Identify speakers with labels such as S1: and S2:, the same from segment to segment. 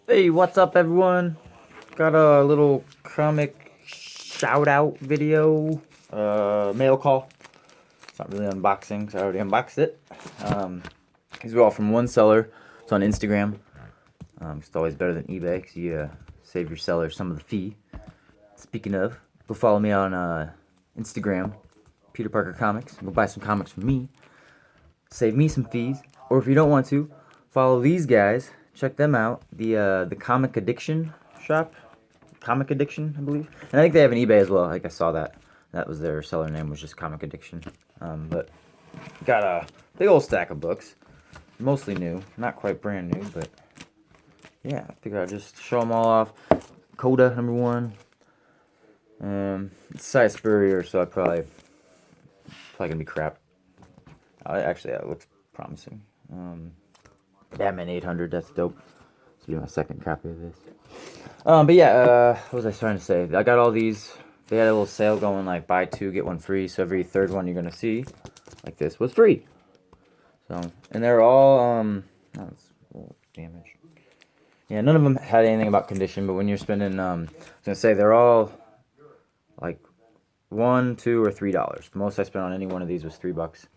S1: Hey, what's up, everyone? Got a little comic shout out video, mail call. It's not really unboxing, because I already unboxed it. These are all from one seller. It's on Instagram. It's always better than eBay, because you save your seller some of the fee. Speaking of, go follow me on Instagram, Peter Parker Comics. Go buy some comics from me. Save me some fees. Or if you don't want to, follow these guys. Check them out. The Comic Addiction shop. Comic Addiction, I believe. And I think they have an eBay as well. I think I saw that. That was their seller name, was just Comic Addiction. But got a big old stack of books. Mostly new. Not quite brand new, but yeah, I figured I'd just show them all off. Coda, #1. It's size Spurrier, so probably gonna be crap. Actually, that looks promising. Batman 800, that's dope. This will be my second copy of this. But yeah, what was I trying to say? I got all these. They had a little sale going, like buy two get one free. So every third one you're gonna see, like this, was free. So, and they're all oh, it's a little damaged. Yeah, none of them had anything about condition. But when you're spending, I was gonna say they're all like $1, $2, or $3. The most I spent on any one of these was $3.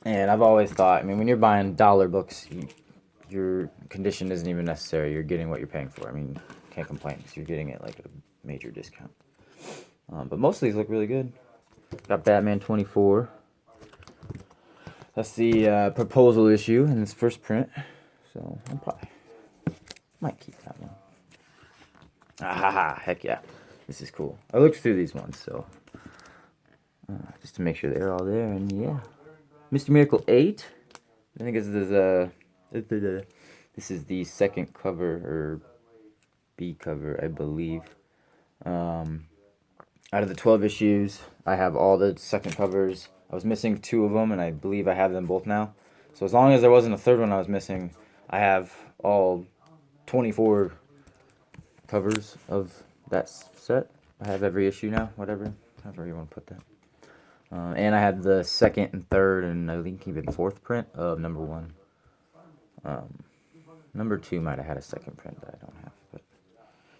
S1: And I've always thought, I mean, when you're buying dollar books, your condition isn't even necessary. You're getting what you're paying for. I mean, can't complain because you're getting it like at a major discount. But most of these look really good. Got Batman 24. That's the proposal issue in its first print. So I might keep that one. Heck yeah. This is cool. I looked through these ones, so just to make sure they're all there, and yeah. Mr. Miracle 8. I think this is the second cover, or B cover, I believe. Out of the 12 issues, I have all the second covers. I was missing 2 of them, and I believe I have them both now. So as long as there wasn't a third one I was missing, I have all 24 covers of that set. I have every issue now, however you want to put that. And I had the second and third, and I think even fourth print of #1. #2 might have had a second print that I don't have, but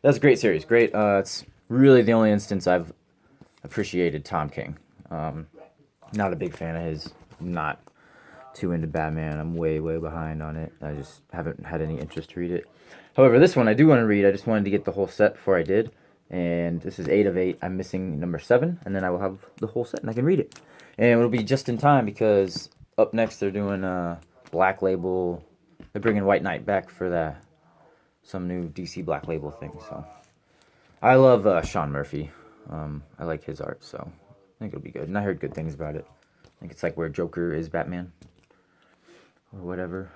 S1: that's a great series. Great. It's really the only instance I've appreciated Tom King. Not a big fan of his. Not too into Batman. I'm way behind on it. I just haven't had any interest to read it. However, this one I do want to read. I just wanted to get the whole set before I did. And this is 8 of 8. I'm missing #7, and then I will have the whole set, and I can read it. And it'll be just in time, because up next they're doing Black Label. They're bringing White Knight back for some new DC Black Label thing. So I love Sean Murphy. I like his art, so I think it'll be good. And I heard good things about it. I think it's like where Joker is Batman, or whatever.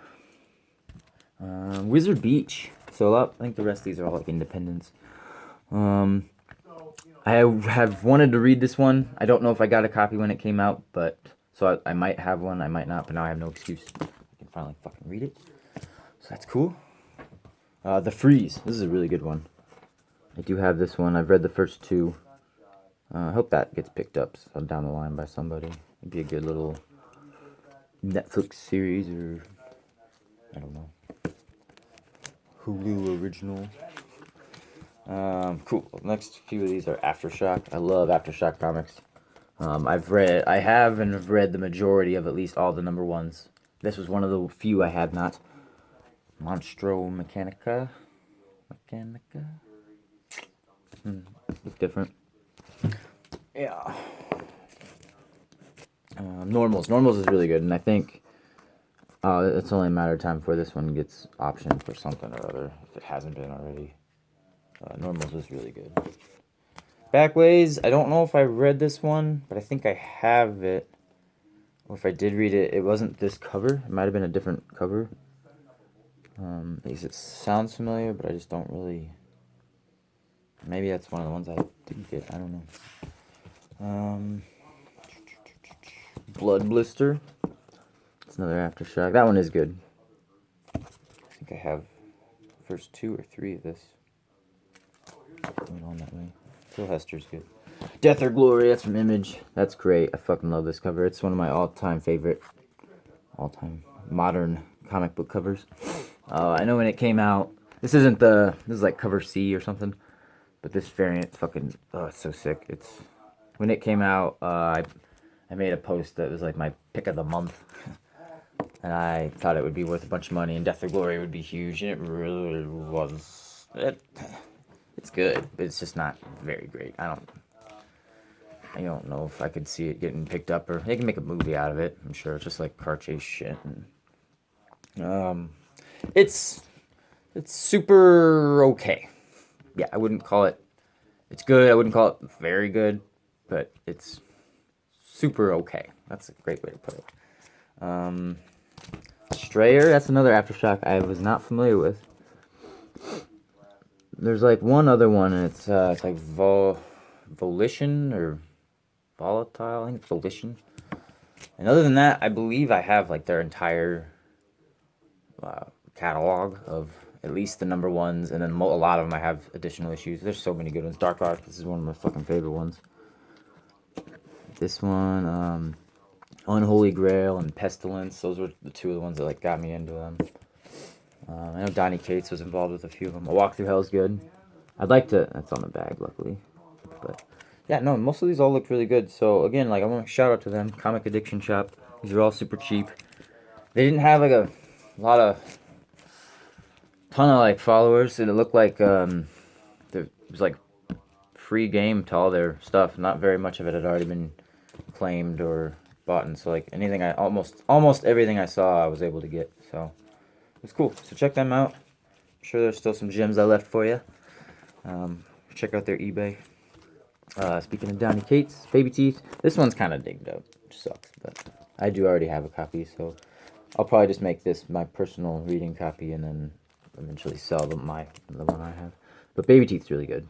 S1: Wizard Beach. So I think the rest of these are all like independents. I have wanted to read this one. I don't know if I got a copy when it came out, but so I might have one, I might not, but now I have no excuse. I can finally fucking read it. So that's cool. The Freeze. This is a really good one. I do have this one. I've read the first 2. I hope that gets picked up down the line by somebody. It'd be a good little Netflix series, or I don't know, Hulu original. Cool. Next few of these are Aftershock. I love Aftershock comics. I have read the majority of at least all the #1s. This was one of the few I had not. Monstro Mechanica. Look different. Yeah. Normals is really good, and I think it's only a matter of time before this one gets optioned for something or other, if it hasn't been already. Normals is really good. Backways, I don't know if I read this one, but I think I have it. Or if I did read it, it wasn't this cover. It might have been a different cover. At least it sounds familiar, but I just don't really... Maybe that's one of the ones I didn't get. I don't know. Blood Blister. It's another Aftershock. That one is good. I think I have the first 2 or 3 of this. Going on that way. Phil Hester's good. Death or Glory, that's from Image. That's great. I fucking love this cover. It's one of my all-time favorite, all-time modern comic book covers. I know when it came out, this is like cover C or something, but this variant fucking, oh, it's so sick. When it came out, I made a post that was like my pick of the month, and I thought it would be worth a bunch of money, and Death or Glory would be huge, and it really was. It's good, but it's just not very great. I don't know if I could see it getting picked up, or they can make a movie out of it. I'm sure it's just like car chase shit. And, it's super okay. Yeah, I wouldn't call it. It's good. I wouldn't call it very good, but it's super okay. That's a great way to put it. Strayer, that's another Aftershock I was not familiar with. There's like one other one, and it's like Volition or Volatile. I think Volition. And other than that, I believe I have like their entire catalog of at least the number ones, and then a lot of them I have additional issues. There's so many good ones. Dark Ark, this is one of my fucking favorite ones. This one, Unholy Grail and Pestilence, those were the two of the ones that like got me into them. I know Donnie Cates was involved with a few of them. A Walk Through Hell's good. I'd like to. That's on the bag, luckily. But yeah, no, most of these all look really good. So again, like I want to shout out to them, Comic Addiction Shop. These are all super cheap. They didn't have like a ton of like followers. It looked like there was like free game to all their stuff. Not very much of it had already been claimed or bought, and so like anything almost everything I saw I was able to get. So it's cool. So check them out. I'm sure there's still some gems I left for you. Check out their eBay. Speaking of Donny Cates, Baby Teeth. This one's kind of digged up, which sucks, but I do already have a copy, so I'll probably just make this my personal reading copy and then eventually sell the one I have. But Baby Teeth's really good.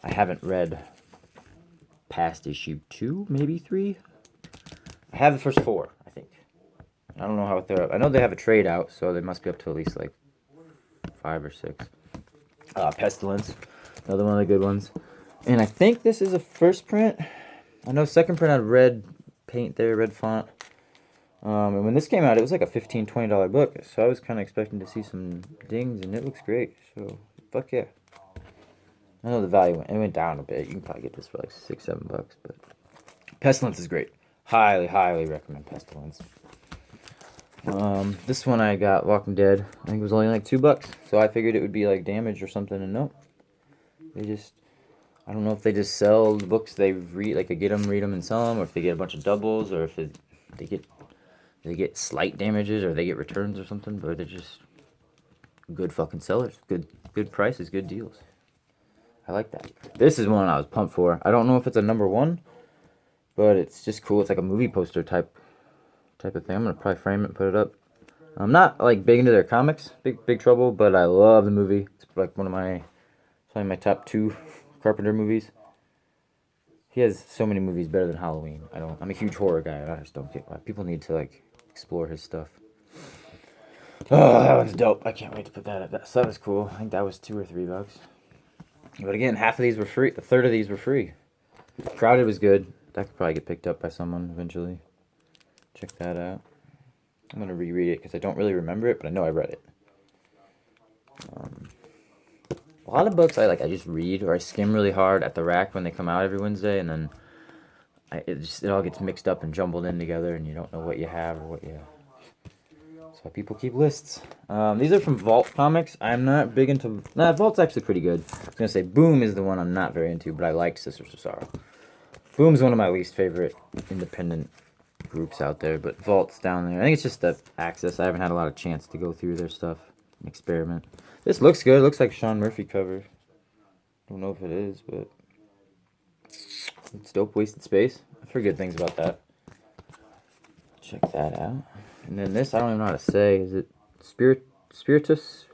S1: I haven't read past issue 2, maybe 3. I have the first 4, I think. I don't know how they're up. I know they have a trade out, so they must be up to at least like 5 or 6. Pestilence, another one of the good ones. And I think this is a first print. I know second print had red paint there, red font. And when this came out, it was like a $15, $20 book. So I was kind of expecting to see some dings, and it looks great. So, fuck yeah. I know the value went down a bit. You can probably get this for like $6, $7, but Pestilence is great. Highly, highly recommend Pestilence. This one I got Walking Dead. I think it was only like $2, so I figured it would be like Damage or something, and nope. I don't know if they just sell the books they read, like they get them, read them, and sell them, or if they get a bunch of doubles, or if they get slight damages, or they get returns or something. But they're just good fucking sellers, good prices, good deals. I like that. This is one I was pumped for. I don't know if it's a number 1, but it's just cool. It's like a movie poster type of thing. I'm gonna probably frame it and put it up. I'm not like big into their comics, Big Trouble, but I love the movie. It's like probably my top 2 Carpenter movies. He has so many movies better than Halloween. I'm a huge horror guy, and I just don't get why people need to like explore his stuff. Oh, that one's dope. I can't wait to put that up. That stuff is cool. I think that was $2 or $3. But again, half of these were free. A third of these were free. Crowded was good. That could probably get picked up by someone eventually. Check that out. I'm going to reread it because I don't really remember it, but I know I read it. A lot of books I just read or I skim really hard at the rack when they come out every Wednesday, and then it all gets mixed up and jumbled in together, and you don't know what you have or what you... That's why people keep lists. These are from Vault Comics. I'm not big into... Nah, Vault's actually pretty good. I was going to say Boom is the one I'm not very into, but I like Sisters of Sorrow. Boom's one of my least favorite independent groups out there, but Vault's down there. I think it's just the access. I haven't had a lot of chance to go through their stuff and experiment. This looks good. It looks like Sean Murphy cover. Don't know if it is, but it's dope. Wasted Space. I've heard good things about that. Check that out. And then this, I don't even know how to say. Is it Spiritus? Spiritus?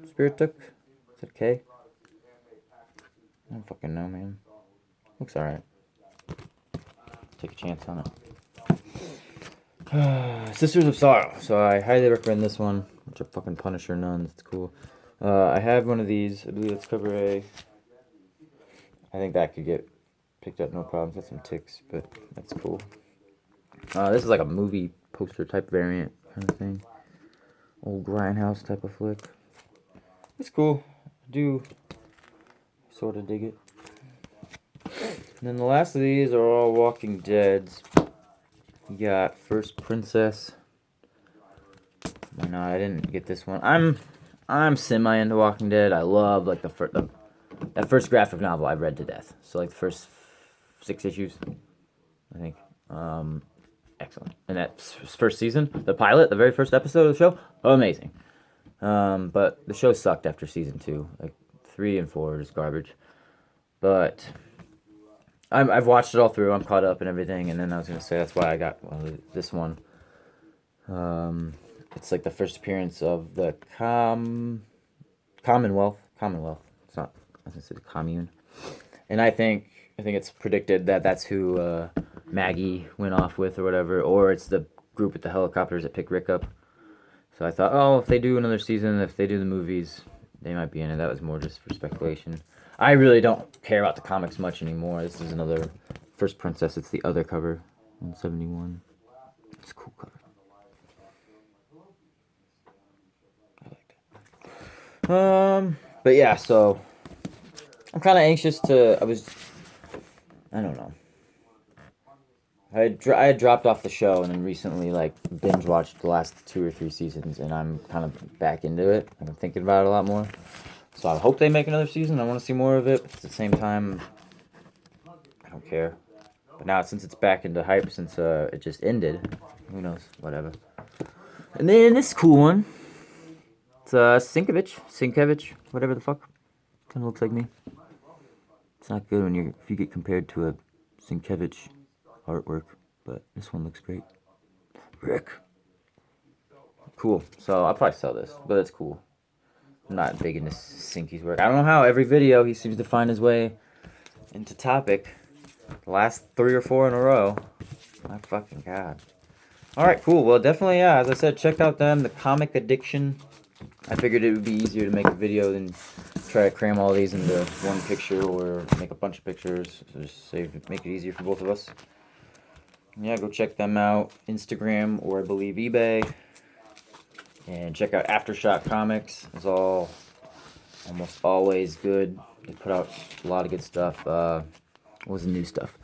S1: Spirituk? Is it K? I don't fucking know, man. Looks alright. Take a chance on it. Sisters of Sorrow. So I highly recommend this one. Bunch of fucking Punisher nuns. It's cool. I have one of these. I believe it's cover A. I think that could get picked up no problem. Got some ticks, but that's cool. This is like a movie poster type variant. kind of thing. Old grindhouse type of flick. It's cool. I do sort of dig it. And then the last of these are all Walking Deads. You got First Princess. Why not? I didn't get this one. I'm semi into Walking Dead. I love like that first graphic novel I read to death. So like the first 6 issues, I think. Excellent. And that first season, the pilot, the very first episode of the show, amazing. But the show sucked after season 2. Like 3 and 4 is garbage. But I've watched it all through. I'm caught up and everything. And then I was gonna say that's why I got this one. It's like the first appearance of the Commonwealth. It's not. I was gonna say the commune. And I think it's predicted that that's who Maggie went off with or whatever, or it's the group with the helicopters that pick Rick up. So I thought, oh, if they do another season, if they do the movies, they might be in it. That was more just for speculation. I really don't care about the comics much anymore. This is another First Princess. It's the other cover in 71. It's a cool cover. I like that. But yeah, so I'm kind of anxious to. I don't know. I had dropped off the show and then recently like binge watched the last 2 or 3 seasons, and I'm kind of back into it. I'm thinking about it a lot more. So I hope they make another season. I want to see more of it. But at the same time, I don't care. But now since it's back into hype, since it just ended, who knows? Whatever. And then this cool one. It's Sienkiewicz, whatever the fuck. Kind of looks like me. It's not good if you get compared to a Sienkiewicz artwork, but this one looks great. Rick. Cool. So I'll probably sell this, but it's cool. I'm not big into Sinky's work. I don't know how every video he seems to find his way into topic. The last 3 or 4 in a row. My fucking god. Alright, cool. Well, definitely, yeah, as I said, check out them, the Comic Addiction. I figured it would be easier to make a video than try to cram all these into one picture or make a bunch of pictures. So just make it easier for both of us. Yeah, go check them out. Instagram or I believe eBay. And check out Aftershock Comics. It's all almost always good. They put out a lot of good stuff. What was the new stuff?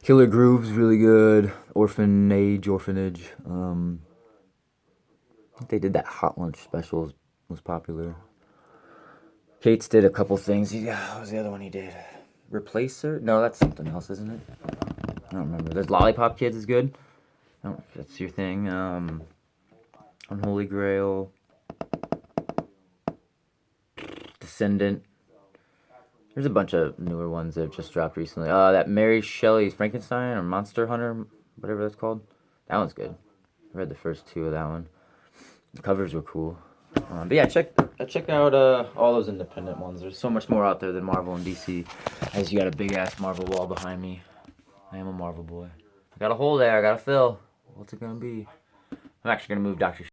S1: Killer Groove's really good. Orphanage. I think they did that Hot Lunch special was popular. Kate's did a couple things. What was the other one he did? Replacer? No, that's something else, isn't it? I don't remember. There's Lollipop Kids is good. I don't know if that's your thing. Unholy Grail. Descendant. There's a bunch of newer ones that have just dropped recently. That Mary Shelley's Frankenstein or Monster Hunter, whatever that's called. That one's good. I read the first 2 of that one. The covers were cool. But yeah, check out all those independent ones. There's so much more out there than Marvel and DC. As you got a big ass Marvel wall behind me. I am a Marvel boy. I got a hole there. I got to fill. What's it gonna be? I'm actually gonna move Dr.